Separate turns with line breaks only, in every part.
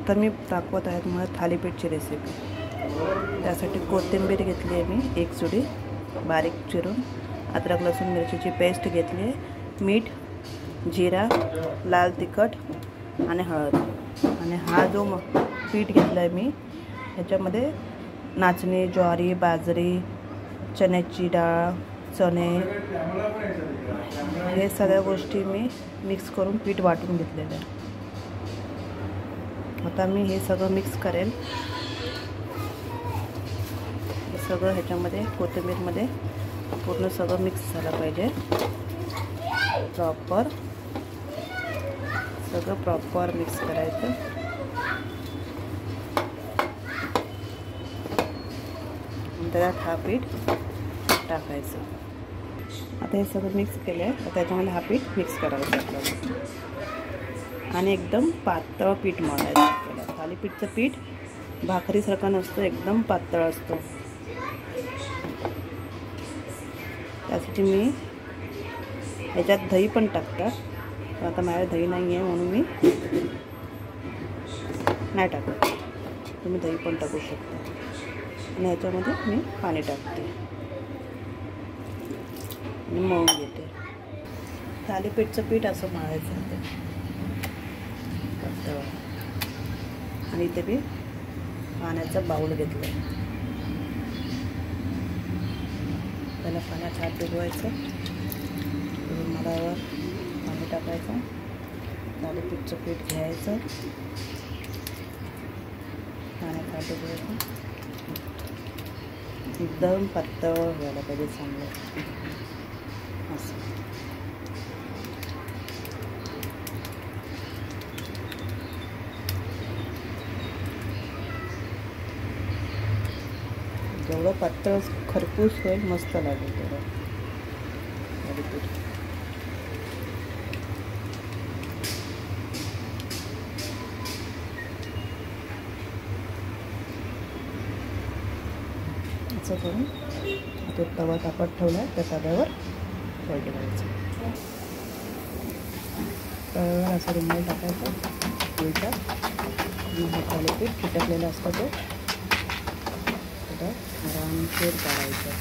आता मी दाखवत आहे तुम्हाला थालीपीठची रेसिपी। त्यासाठी कोथिंबीर घेतली आहे मी एक जुडी बारीक चिरून, अद्रक लसूण मिरचीची पेस्ट घेतली आहे, मीठ, जिरा, लाल तिखट आणि हळद। आणि हा जो पीठ घेतला आहे मी ह्याच्यामध्ये नाचणी, ज्वारी, बाजरी, चण्याची डाळ, चणे हे सगळ्या गोष्टी मी मिक्स करून पीठ वाटून घेतलेलं आहे। आता मी हे सगळं मिक्स करेल। हे सगळं ह्याच्यामध्ये कोथिंबीरमध्ये पूर्ण सगळं मिक्स झालं पाहिजे, प्रॉपर सगळं प्रॉपर मिक्स करायचं। त्यात हा पीठ टाकायचं। आता हे सगळं मिक्स केलं आहे, तर त्याच्यामध्ये हा पीठ मिक्स करायचं आपल्याला आणि एकदम पातळ पीठ मळायचं आपल्याला। थालीपीठचं पीठ भाकरीसारखं नसतं, एकदम पातळ असतं। त्यासाठी मी ह्याच्यात दही पण टाकतात, पण आता माझ्या दही नाही आहे म्हणून मी नाही टाकत। तुम्ही दही पण टाकू शकता। आणि ह्याच्यामध्ये मी पाणी टाकते आणि मळून घेते। थालीपीठचं पीठ असं मळायचं ते पातळ। आणि इथे मी पाण्याचा बाऊल घेतला आहे, त्याला पाण्यात हात भिजवायचं, मधावर पाणी टाकायचं, थालीपीठचं पीठ घ्यायचं, पाण्यात हात भिजवायचं, एकदम पातळ व्हायला पाहिजे चांगलं असं। जेवढं पातळ खरपूस होईल मस्त लागेल तेवढं थालीपीठ। असं करून तो तवा तापत ठेवला, त्या तव्यावर पलटवायचं। तव्यावर असं रुमाल टाकायचं उलटा, मग थालीपीठ चिटकलेलं असतं तो आरामशीर काढायचं।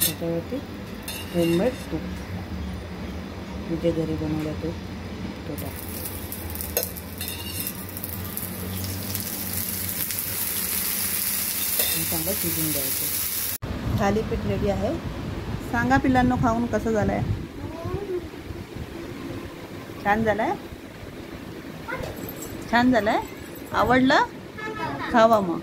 त्याच्यावरती होममेड तूप, मी जे घरी बनवलं तो टाक। चांगलं शिजून द्यायचं। थालीपीठ रेडी आहे। सांगा पिल्लांनो, खाऊन कसं झालंय? छान झालंय? छान झालंय? आवडलं? खावा मग।